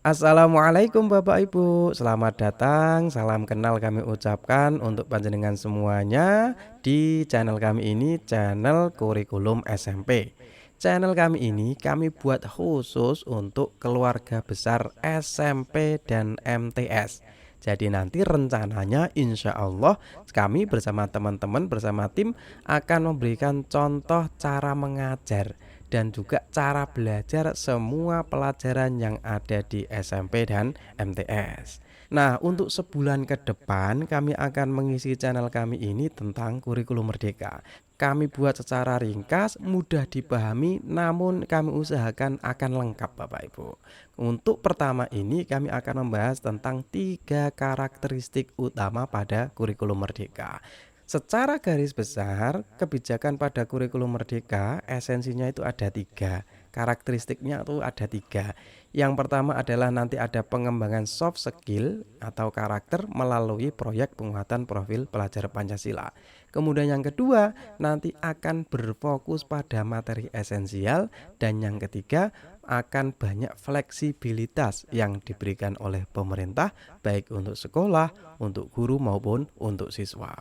Assalamualaikum Bapak Ibu, selamat datang, salam kenal kami ucapkan untuk panjenengan semuanya di channel kami ini, channel Kurikulum SMP. Channel kami ini kami buat khusus untuk keluarga besar SMP dan MTS. Jadi nanti rencananya insya Allah kami bersama teman-teman bersama tim akan memberikan contoh cara mengajar dan juga cara belajar semua pelajaran yang ada di SMP dan MTS. Nah, untuk sebulan ke depan kami akan mengisi channel kami ini tentang kurikulum merdeka. Kami buat secara ringkas, mudah dipahami, namun kami usahakan akan lengkap Bapak Ibu. Untuk pertama ini kami akan membahas tentang 3 karakteristik utama pada kurikulum merdeka. Secara garis besar, kebijakan pada kurikulum merdeka esensinya itu ada 3. Karakteristiknya itu ada 3. Yang pertama adalah nanti ada pengembangan soft skill atau karakter melalui proyek penguatan profil pelajar Pancasila. Kemudian yang kedua, nanti akan berfokus pada materi esensial. Dan yang ketiga, akan banyak fleksibilitas yang diberikan oleh pemerintah baik untuk sekolah, untuk guru maupun untuk siswa.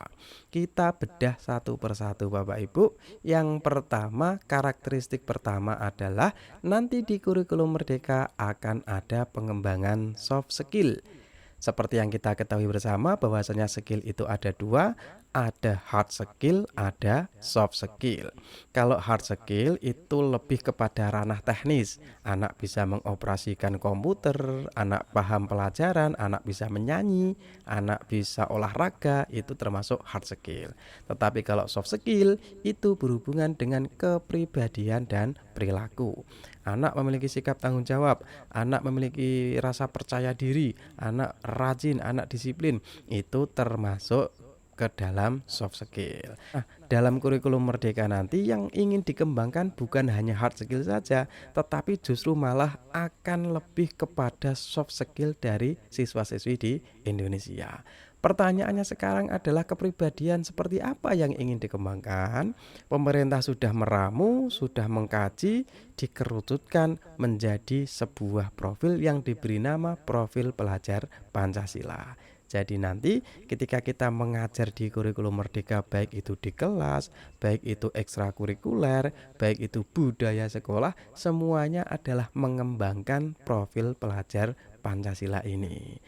Kita bedah satu persatu Bapak Ibu. Yang pertama, karakteristik pertama adalah nanti di kurikulum merdeka akan ada pengembangan soft skill. Seperti yang kita ketahui bersama bahwasanya skill itu ada 2, ada hard skill, ada soft skill. Kalau hard skill itu lebih kepada ranah teknis. Anak bisa mengoperasikan komputer, anak paham pelajaran, anak bisa menyanyi, anak bisa olahraga, itu termasuk hard skill. Tetapi kalau soft skill itu berhubungan dengan kepribadian dan perilaku. Anak memiliki sikap tanggung jawab, anak memiliki rasa percaya diri, anak rajin, anak disiplin, itu termasuk ke dalam soft skill. Nah, dalam kurikulum merdeka nanti yang ingin dikembangkan bukan hanya hard skill saja, tetapi justru malah akan lebih kepada soft skill dari siswa-siswi di Indonesia. Pertanyaannya sekarang adalah kepribadian seperti apa yang ingin dikembangkan. Pemerintah sudah meramu, sudah mengkaji, dikerucutkan menjadi sebuah profil yang diberi nama profil pelajar Pancasila. Jadi nanti ketika kita mengajar di kurikulum merdeka, baik itu di kelas, baik itu ekstrakurikuler, baik itu budaya sekolah, semuanya adalah mengembangkan profil pelajar Pancasila ini.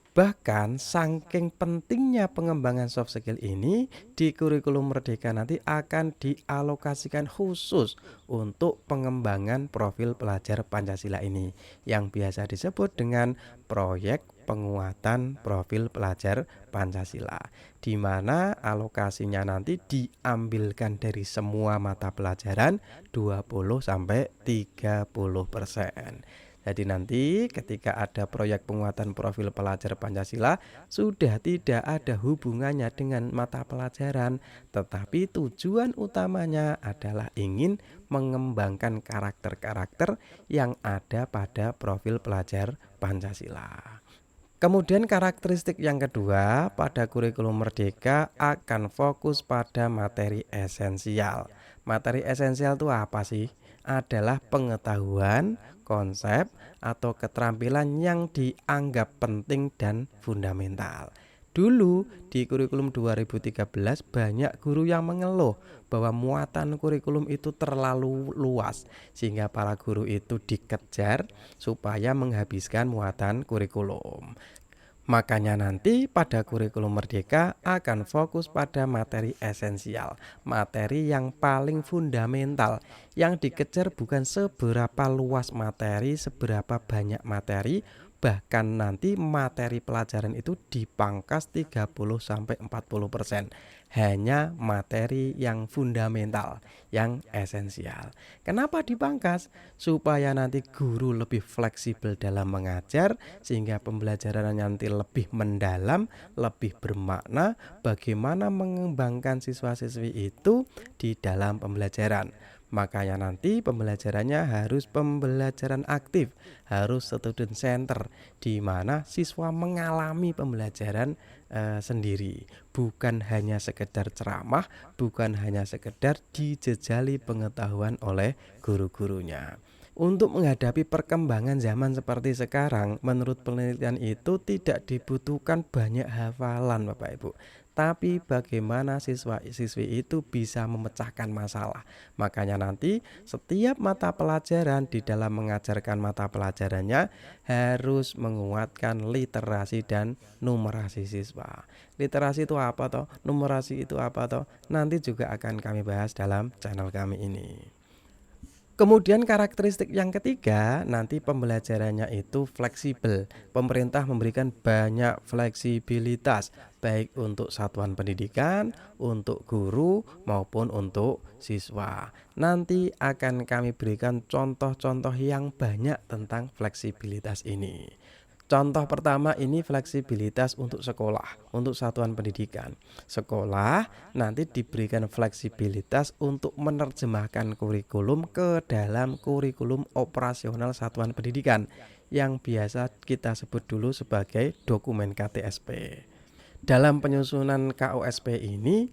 Bahkan saking pentingnya pengembangan soft skill ini, di kurikulum merdeka nanti akan dialokasikan khusus untuk pengembangan profil pelajar Pancasila ini yang biasa disebut dengan proyek penguatan profil pelajar Pancasila, di mana alokasinya nanti diambilkan dari semua mata pelajaran 20-30%. Jadi nanti ketika ada proyek penguatan profil pelajar Pancasila sudah tidak ada hubungannya dengan mata pelajaran, tetapi tujuan utamanya adalah ingin mengembangkan karakter-karakter yang ada pada profil pelajar Pancasila. Kemudian karakteristik yang kedua pada kurikulum merdeka akan fokus pada materi esensial. Materi esensial itu apa sih? Adalah pengetahuan, konsep, atau keterampilan yang dianggap penting dan fundamental. Dulu di kurikulum 2013 banyak guru yang mengeluh bahwa muatan kurikulum itu terlalu luas sehingga para guru itu dikejar supaya menghabiskan muatan kurikulum. Makanya nanti pada kurikulum merdeka akan fokus pada materi esensial, materi yang paling fundamental. Yang dikejar bukan seberapa luas materi, seberapa banyak materi, bahkan nanti materi pelajaran itu dipangkas 30-40%. Hanya materi yang fundamental, yang esensial. Kenapa dipangkas? Supaya nanti guru lebih fleksibel dalam mengajar, sehingga pembelajaran nanti lebih mendalam, lebih bermakna, bagaimana mengembangkan siswa-siswi itu di dalam pembelajaran. Makanya nanti pembelajarannya harus pembelajaran aktif, harus student center, di mana siswa mengalami pembelajaran sendiri, bukan hanya sekedar ceramah, bukan hanya sekedar dijejali pengetahuan oleh guru-gurunya. Untuk menghadapi perkembangan zaman seperti sekarang, menurut penelitian itu tidak dibutuhkan banyak hafalan, Bapak Ibu. Tapi bagaimana siswa-siswi itu bisa memecahkan masalah. Makanya nanti setiap mata pelajaran di dalam mengajarkan mata pelajarannya harus menguatkan literasi dan numerasi siswa. Literasi itu apa toh? Numerasi itu apa toh? Nanti juga akan kami bahas dalam channel kami ini. Kemudian karakteristik yang ketiga, nanti pembelajarannya itu fleksibel. Pemerintah memberikan banyak fleksibilitas, baik untuk satuan pendidikan, untuk guru, maupun untuk siswa. Nanti akan kami berikan contoh-contoh yang banyak tentang fleksibilitas ini. Contoh pertama ini fleksibilitas untuk sekolah, untuk satuan pendidikan. Sekolah nanti diberikan fleksibilitas untuk menerjemahkan kurikulum ke dalam kurikulum operasional satuan pendidikan yang biasa kita sebut dulu sebagai dokumen KTSP. Dalam penyusunan KOSP ini,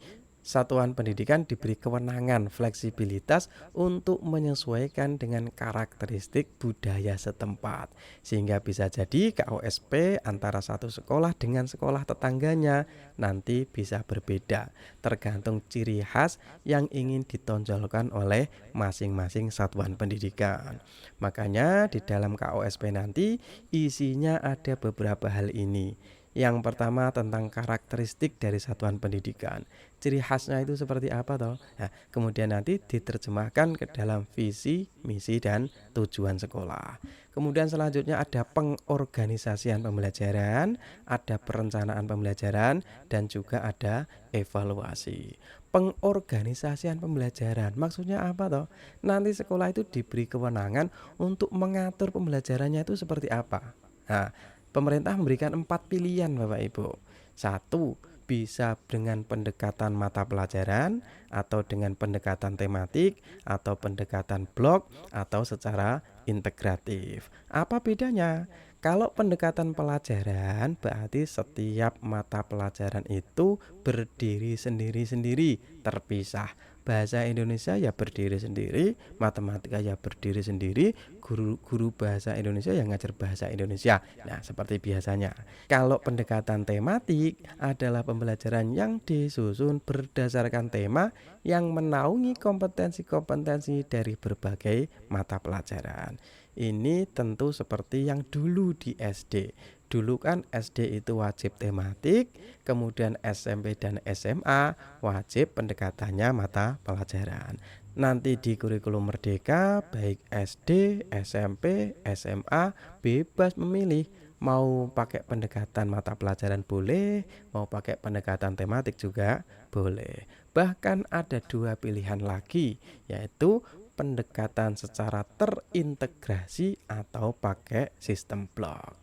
satuan pendidikan diberi kewenangan fleksibilitas untuk menyesuaikan dengan karakteristik budaya setempat. Sehingga bisa jadi KOSP antara satu sekolah dengan sekolah tetangganya nanti bisa berbeda, tergantung ciri khas yang ingin ditonjolkan oleh masing-masing satuan pendidikan. Makanya di dalam KOSP nanti isinya ada beberapa hal ini. Yang pertama tentang karakteristik dari satuan pendidikan. Ciri khasnya itu seperti apa toh? Nah, kemudian nanti diterjemahkan ke dalam visi, misi, dan tujuan sekolah. Kemudian selanjutnya ada pengorganisasian pembelajaran, ada perencanaan pembelajaran, dan juga ada evaluasi. Pengorganisasian pembelajaran maksudnya apa toh? Nanti sekolah itu diberi kewenangan untuk mengatur pembelajarannya itu seperti apa. Nah, pemerintah memberikan 4 pilihan Bapak Ibu. Satu, bisa dengan pendekatan mata pelajaran, atau dengan pendekatan tematik, atau pendekatan blok, atau secara integratif. Apa bedanya? Kalau pendekatan pelajaran berarti setiap mata pelajaran itu berdiri sendiri-sendiri, terpisah. Bahasa Indonesia ya berdiri sendiri, matematika ya berdiri sendiri, guru bahasa Indonesia yang ngajar bahasa Indonesia. Nah, seperti biasanya. Kalau pendekatan tematik adalah pembelajaran yang disusun berdasarkan tema yang menaungi kompetensi-kompetensi dari berbagai mata pelajaran. Ini tentu seperti yang dulu di SD. Dulu kan SD itu wajib tematik, kemudian SMP dan SMA wajib pendekatannya mata pelajaran. Nanti di kurikulum merdeka baik SD, SMP, SMA bebas memilih mau pakai pendekatan mata pelajaran boleh, mau pakai pendekatan tematik juga boleh. Bahkan ada dua pilihan lagi, yaitu pendekatan secara terintegrasi atau pakai sistem blok.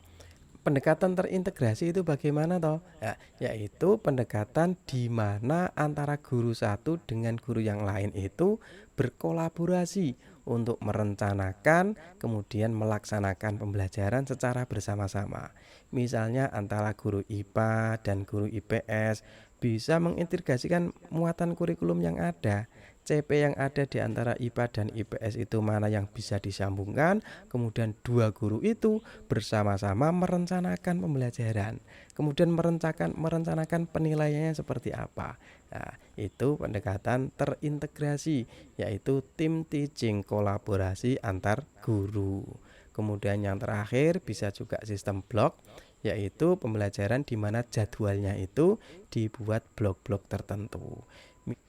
Pendekatan terintegrasi itu bagaimana toh? Ya, yaitu pendekatan di mana antara guru satu dengan guru yang lain itu berkolaborasi untuk merencanakan kemudian melaksanakan pembelajaran secara bersama-sama. Misalnya antara guru IPA dan guru IPS bisa mengintegrasikan muatan kurikulum yang ada. CP yang ada di antara IPA dan IPS itu mana yang bisa disambungkan, kemudian dua guru itu bersama-sama merencanakan pembelajaran, kemudian merencanakan penilaiannya seperti apa. Nah, itu pendekatan terintegrasi, yaitu tim teaching kolaborasi antar guru. Kemudian yang terakhir bisa juga sistem blok, yaitu pembelajaran di mana jadwalnya itu dibuat blok-blok tertentu.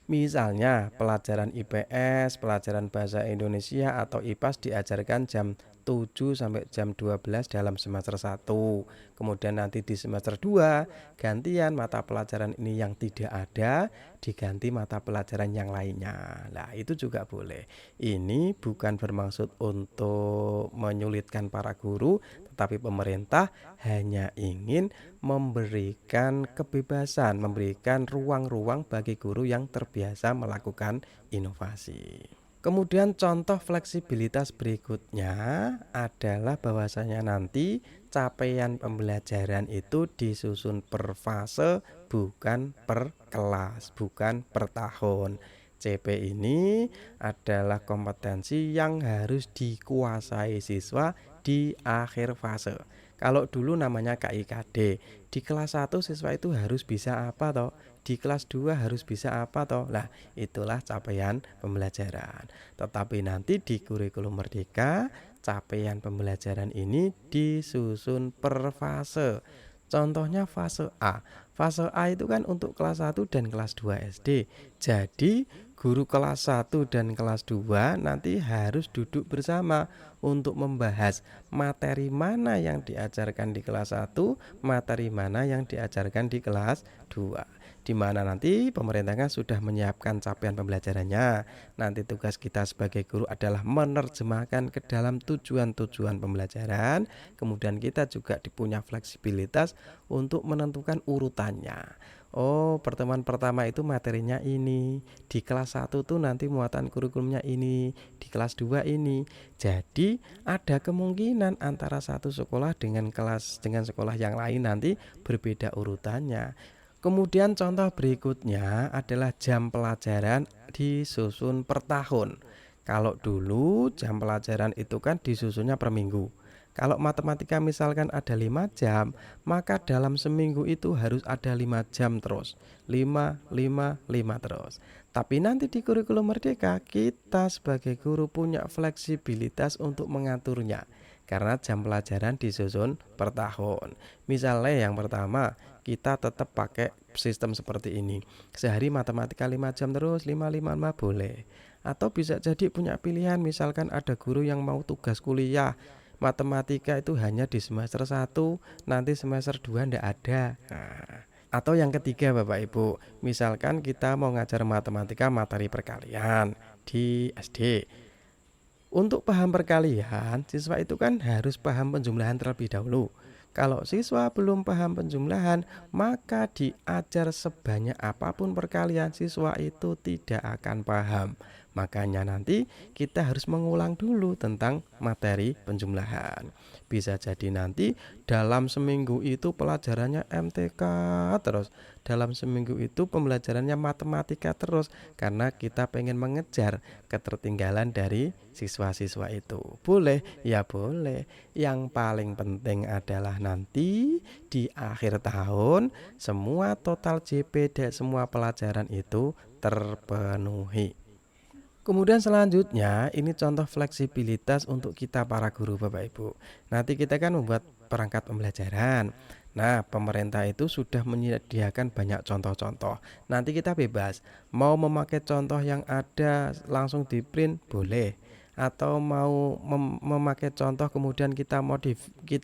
Misalnya pelajaran IPS, pelajaran bahasa Indonesia atau IPAS diajarkan jam 7 sampai jam 12 dalam semester 1. Kemudian nanti di semester 2 gantian mata pelajaran ini yang tidak ada diganti mata pelajaran yang lainnya. Nah, itu juga boleh. Ini bukan bermaksud untuk menyulitkan para guru, tetapi pemerintah hanya ingin memberikan kebebasan, memberikan ruang-ruang bagi guru yang terbiasa melakukan inovasi. Kemudian contoh fleksibilitas berikutnya adalah bahwasanya nanti capaian pembelajaran itu disusun per fase bukan per kelas, bukan per tahun. CP ini adalah kompetensi yang harus dikuasai siswa di akhir fase. Kalau dulu namanya KIKD, di kelas 1 siswa itu harus bisa apa toh? Di kelas 2 harus bisa apa toh? Lah, itulah capaian pembelajaran. Tetapi nanti di kurikulum merdeka, capaian pembelajaran ini disusun per fase. Contohnya fase A. Fase A itu kan untuk kelas 1 dan kelas 2 SD. Jadi guru kelas 1 dan kelas 2 nanti harus duduk bersama untuk membahas materi mana yang diajarkan di kelas 1, materi mana yang diajarkan di kelas 2. Di mana nanti pemerintah kan sudah menyiapkan capaian pembelajarannya. Nanti tugas kita sebagai guru adalah menerjemahkan ke dalam tujuan-tujuan pembelajaran. Kemudian kita juga dipunya fleksibilitas untuk menentukan urutannya. Oh, pertemuan pertama itu materinya ini, di kelas 1 tuh nanti muatan kurikulumnya ini, di kelas 2 ini. Jadi ada kemungkinan antara satu sekolah dengan sekolah yang lain nanti berbeda urutannya. Kemudian contoh berikutnya adalah jam pelajaran disusun per tahun. Kalau dulu jam pelajaran itu kan disusunnya per minggu. Kalau matematika misalkan ada 5 jam, maka dalam seminggu itu harus ada 5 jam terus. 5, 5, 5 terus. Tapi nanti di kurikulum merdeka, kita sebagai guru punya fleksibilitas untuk mengaturnya. Karena jam pelajaran disusun per tahun. Misalnya yang pertama, kita tetap pakai sistem seperti ini. Sehari matematika 5 jam terus, 5, 5, 5 boleh. Atau bisa jadi punya pilihan, misalkan ada guru yang mau tugas kuliah matematika itu hanya di semester 1, nanti semester 2 ndak ada. Nah, atau yang ketiga Bapak Ibu, misalkan kita mau ngajar matematika materi perkalian di SD. Untuk paham perkalian, siswa itu kan harus paham penjumlahan terlebih dahulu. Kalau siswa belum paham penjumlahan, maka diajar sebanyak apapun perkalian, siswa itu tidak akan paham. Makanya nanti kita harus mengulang dulu tentang materi penjumlahan. Bisa jadi nanti dalam seminggu itu pelajarannya MTK terus. Dalam seminggu itu pembelajarannya matematika terus. Karena kita pengen mengejar ketertinggalan dari siswa-siswa itu. Boleh? Ya boleh. Yang paling penting adalah nanti di akhir tahun semua total JP dan semua pelajaran itu terpenuhi. Kemudian selanjutnya ini contoh fleksibilitas untuk kita para guru Bapak Ibu. Nanti kita kan membuat perangkat pembelajaran. Nah, pemerintah itu sudah menyediakan banyak contoh-contoh. Nanti kita bebas, mau memakai contoh yang ada langsung di print boleh. Atau mau memakai contoh kemudian kita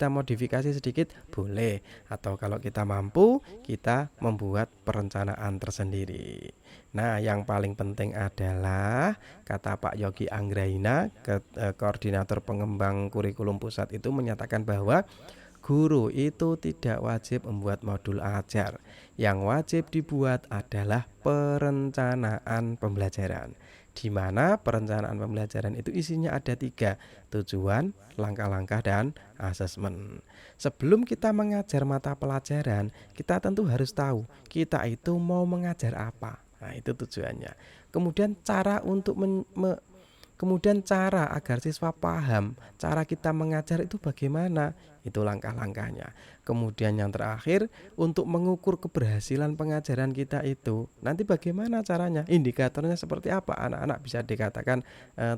modifikasi sedikit boleh. Atau kalau kita mampu, kita membuat perencanaan tersendiri. Nah, yang paling penting adalah kata Pak Yogi Anggraina, koordinator pengembang kurikulum pusat itu menyatakan bahwa guru itu tidak wajib membuat modul ajar. Yang wajib dibuat adalah perencanaan pembelajaran. Di mana perencanaan pembelajaran itu isinya ada 3, tujuan, langkah-langkah, dan asesmen. Sebelum kita mengajar mata pelajaran, kita tentu harus tahu kita itu mau mengajar apa. Nah, itu tujuannya. Kemudian cara agar siswa paham, cara kita mengajar itu bagaimana? Itu langkah-langkahnya. Kemudian yang terakhir, untuk mengukur keberhasilan pengajaran kita itu, nanti bagaimana caranya? Indikatornya seperti apa? Anak-anak bisa dikatakan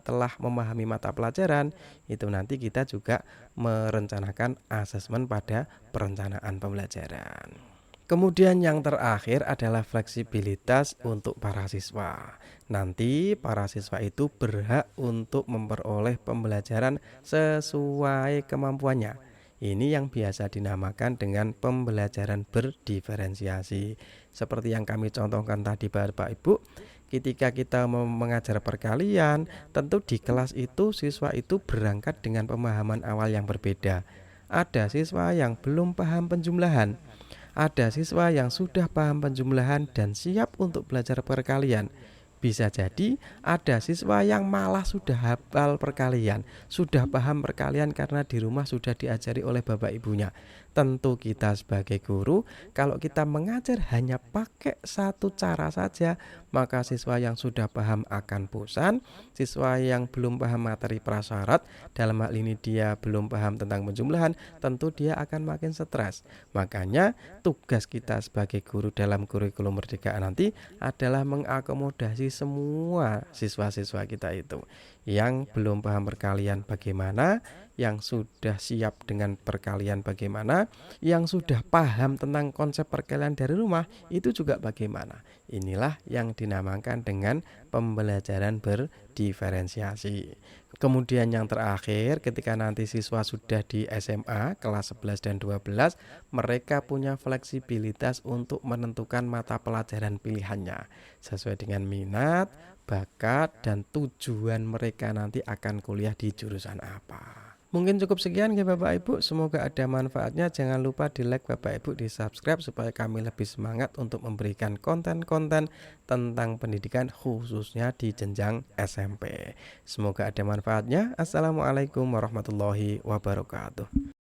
telah memahami mata pelajaran. Itu nanti kita juga merencanakan asesmen pada perencanaan pembelajaran. Kemudian yang terakhir adalah fleksibilitas untuk para siswa. Nanti para siswa itu berhak untuk memperoleh pembelajaran sesuai kemampuannya. Ini yang biasa dinamakan dengan pembelajaran berdiferensiasi. Seperti yang kami contohkan tadi Bapak Ibu, ketika kita mengajar perkalian, tentu di kelas itu siswa itu berangkat dengan pemahaman awal yang berbeda. Ada siswa yang belum paham penjumlahan. Ada siswa yang sudah paham penjumlahan dan siap untuk belajar perkalian. Bisa jadi ada siswa yang malah sudah hafal perkalian, sudah paham perkalian karena di rumah sudah diajari oleh bapak ibunya. Tentu kita sebagai guru, kalau kita mengajar hanya pakai satu cara saja, maka siswa yang sudah paham akan bosan, siswa yang belum paham materi prasyarat, dalam hal ini dia belum paham tentang penjumlahan, tentu dia akan makin stres. Makanya tugas kita sebagai guru dalam kurikulum Merdeka nanti adalah mengakomodasi semua siswa-siswa kita itu. Yang belum paham perkalian bagaimana, yang sudah siap dengan perkalian bagaimana, yang sudah paham tentang konsep perkalian dari rumah itu juga bagaimana. Inilah yang dinamakan dengan pembelajaran berdiferensiasi. Kemudian yang terakhir, ketika nanti siswa sudah di SMA kelas 11 dan 12, mereka punya fleksibilitas untuk menentukan mata pelajaran pilihannya sesuai dengan minat, bakat, dan tujuan mereka nanti akan kuliah di jurusan apa. Mungkin cukup sekian ya Bapak Ibu, semoga ada manfaatnya. Jangan lupa di like Bapak Ibu, di subscribe supaya kami lebih semangat untuk memberikan konten-konten tentang pendidikan khususnya di jenjang SMP. Semoga ada manfaatnya. Assalamualaikum warahmatullahi wabarakatuh.